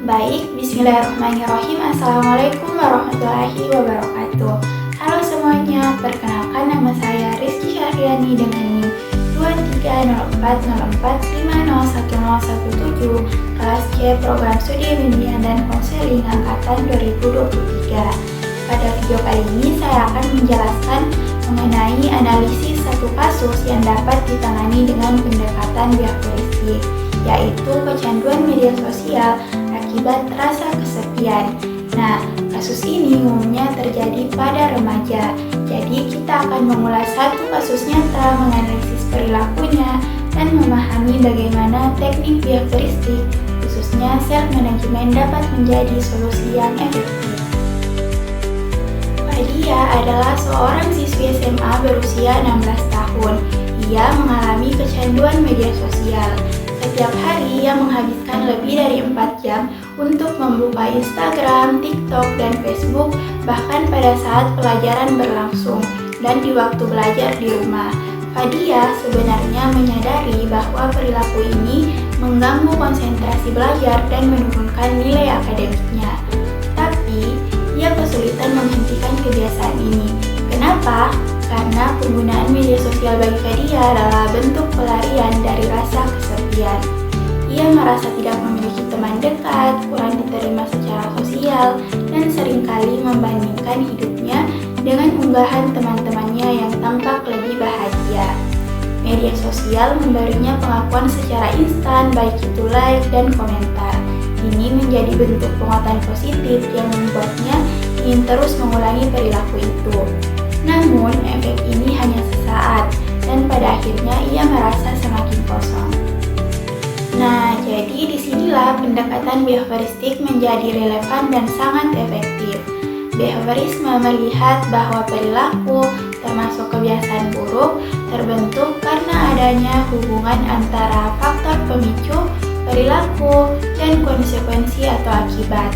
Baik, bismillahirrahmanirrahim. Assalamualaikum warahmatullahi wabarakatuh. Halo semuanya, perkenalkan nama saya Rizky Syahriani dengan NIM 230404501017 kelas C Program Studi Bimbingan dan Konseling Angkatan 2023. Pada video kali ini saya akan menjelaskan mengenai analisis satu kasus yang dapat ditangani dengan pendekatan behavioristik, yaitu kecanduan media sosial akibat rasa kesepian. Nah, kasus ini umumnya terjadi pada remaja. Jadi kita akan mengulas satu kasus nyata, menganalisis perilakunya, dan memahami bagaimana teknik behavioristik, khususnya self-management, dapat menjadi solusi yang efektif. Dia adalah seorang siswi SMA berusia 16 tahun. Ia mengalami kecanduan media sosial. Setiap hari ia menghabiskan lebih dari 4 jam untuk membuka Instagram, TikTok, dan Facebook, bahkan pada saat pelajaran berlangsung dan di waktu belajar di rumah. Fadia sebenarnya menyadari bahwa perilaku ini mengganggu konsentrasi belajar dan menurunkan nilai akademiknya. Tapi, ia kesulitan menghentikan kebiasaan ini. Kenapa? Karena penggunaan media sosial bagi Fadia adalah bentuk pelarian dari rasa kesepian. Ia merasa tidak memiliki teman dekat, kurang diterima secara sosial, dan seringkali membandingkan hidupnya dengan unggahan teman-temannya yang tampak lebih bahagia. Media sosial memberinya pengakuan secara instan, baik itu like dan komentar. Ini menjadi bentuk penguatan positif yang membuatnya ingin terus mengulangi perilaku itu. Namun, efek ini hanya sesaat, dan pada akhirnya ia merasa semakin kosong. Nah, jadi disinilah pendekatan behavioristik menjadi relevan dan sangat efektif. Behaviorisme melihat bahwa perilaku, termasuk kebiasaan buruk, terbentuk karena adanya hubungan antara faktor pemicu, perilaku, dan konsekuensi atau akibat.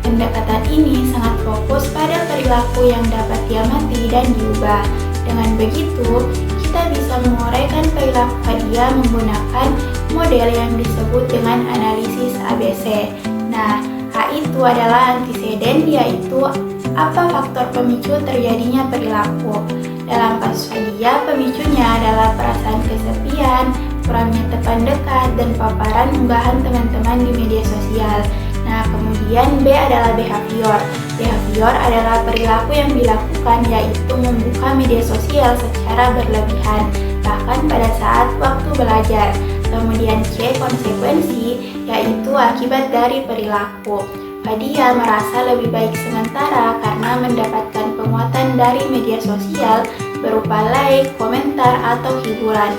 Pendekatan ini sangat fokus pada perilaku yang dapat diamati dan diubah. Dengan begitu, kita bisa menguraikan perilaku Fadia menggunakan model yang disebut dengan analisis ABC. Nah, A itu adalah anteseden, yaitu apa faktor pemicu terjadinya perilaku. Dalam kasus Fadia, pemicunya adalah perasaan kesepian, kurangnya teman dekat, dan paparan unggahan teman-teman di media sosial. Nah, kemudian B adalah behavior. Behavior adalah perilaku yang dilakukan, yaitu membuka media sosial secara berlebihan, bahkan pada saat waktu belajar. Kemudian C, konsekuensi, yaitu akibat dari perilaku. Fadia merasa lebih baik sementara karena mendapatkan penguatan dari media sosial berupa like, komentar, atau hiburan.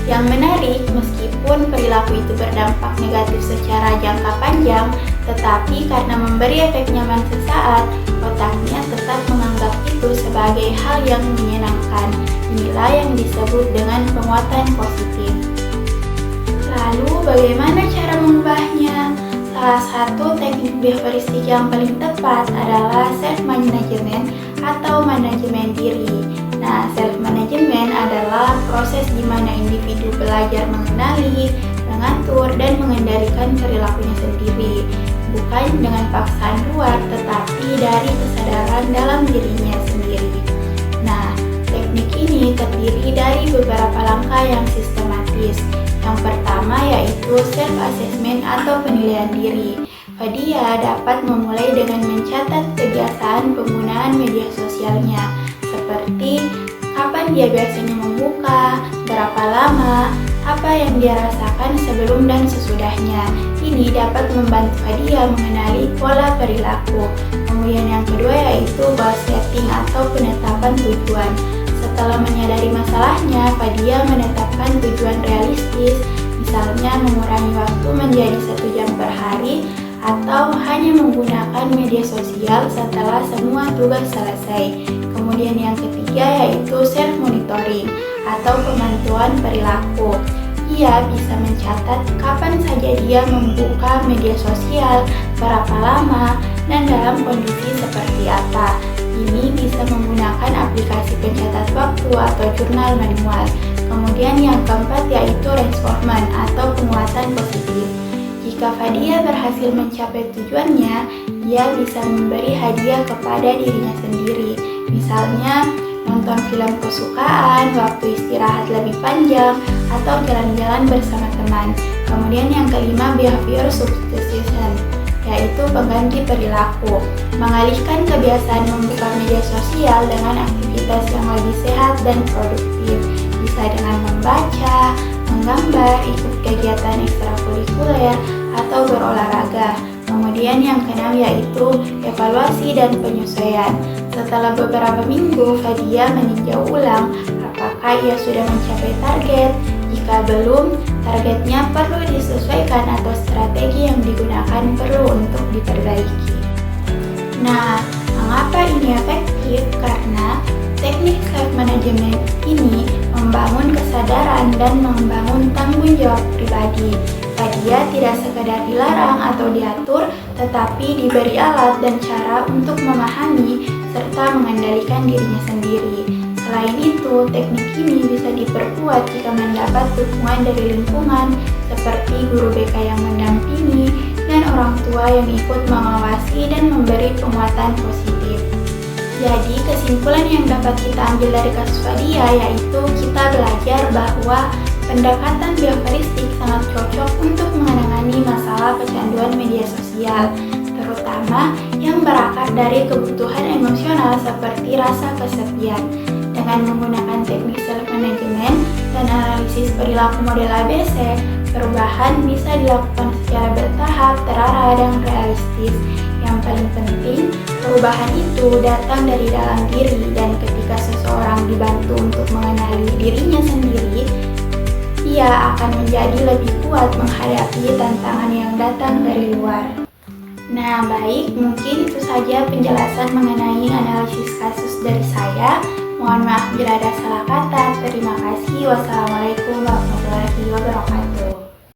Yang menarik, meskipun perilaku itu berdampak negatif secara jangka panjang, tetapi karena memberi efek nyaman sesaat, otaknya tetap menganggap itu sebagai hal yang menyenangkan. Inilah yang disebut dengan penguatan positif. Lalu, bagaimana cara mengubahnya? Salah satu teknik behavioristik yang paling tepat adalah self-management atau manajemen diri. Nah, self-management adalah proses di mana individu belajar mengenali, mengatur, dan mengendalikan perilakunya sendiri, bukan dengan paksaan luar, tetapi dari kesadaran dalam dirinya sendiri. Nah, teknik ini terdiri dari beberapa langkah yang sistematis. Yang pertama yaitu self-assessment atau penilaian diri. Fadia dapat memulai dengan mencatat kebiasaan penggunaan media sosialnya, seperti kapan dia biasanya membuka, berapa lama, apa yang dia rasakan sebelum dan sesudahnya. Ini dapat membantu Fadia mengenali pola perilaku. Kemudian yang kedua yaitu goal setting atau penetapan tujuan. Setelah menyadari masalahnya, Fadia menetapkan tujuan realistis, misalnya mengurangi waktu menjadi 1 jam per hari, atau hanya menggunakan media sosial setelah semua tugas selesai. Kemudian yang ketiga yaitu self-monitoring atau pemantauan perilaku. Ia bisa mencatat kapan saja dia membuka media sosial, berapa lama, dan dalam kondisi seperti apa. Ini bisa menggunakan aplikasi pencatat waktu atau jurnal manual. Kemudian yang keempat yaitu reinforcement atau penguatan positif. Jika Fadia berhasil mencapai tujuannya, dia bisa memberi hadiah kepada dirinya sendiri. Misalnya, nonton film kesukaan, waktu istirahat lebih panjang, atau jalan-jalan bersama teman. Kemudian yang kelima, behavior substitution, yaitu pengganti perilaku. Mengalihkan kebiasaan membuka media sosial dengan aktivitas yang lebih sehat dan produktif. Bisa dengan membaca, menggambar, ikut kegiatan ekstrakurikuler, atau berolahraga. Kemudian yang keenam yaitu evaluasi dan penyesuaian. Setelah beberapa minggu, Fadia meninjau ulang apakah ia sudah mencapai target. Jika belum, targetnya perlu disesuaikan atau strategi yang digunakan perlu untuk diperbaiki. Nah, mengapa ini efektif? Karena teknik self-management ini membangun kesadaran dan membangun tanggung jawab pribadi. Fadia tidak sekadar dilarang atau diatur, tetapi diberi alat dan cara untuk memahami serta mengendalikan dirinya sendiri. Selain itu, teknik ini bisa diperkuat jika mendapat dukungan dari lingkungan, seperti guru BK yang mendampingi dan orang tua yang ikut mengawasi dan memberi penguatan positif. Jadi, kesimpulan yang dapat kita ambil dari kasus Fadia yaitu kita belajar bahwa pendekatan behavioristik sangat cocok untuk menangani masalah kecanduan media sosial, terutama yang berakar dari kebutuhan emosional seperti rasa kesepian. Dengan menggunakan teknik self-management dan analisis perilaku model ABC, perubahan bisa dilakukan secara bertahap, terarah, dan realistis. Yang paling penting, perubahan itu datang dari dalam diri, dan ketika seseorang dibantu untuk mengenali dirinya sendiri, ia akan menjadi lebih kuat menghadapi tantangan yang datang dari luar. Nah, baik, mungkin itu saja penjelasan mengenai analisis kasus dari saya. Mohon maaf bila ada salah kata. Terima kasih. Wassalamualaikum warahmatullahi wabarakatuh.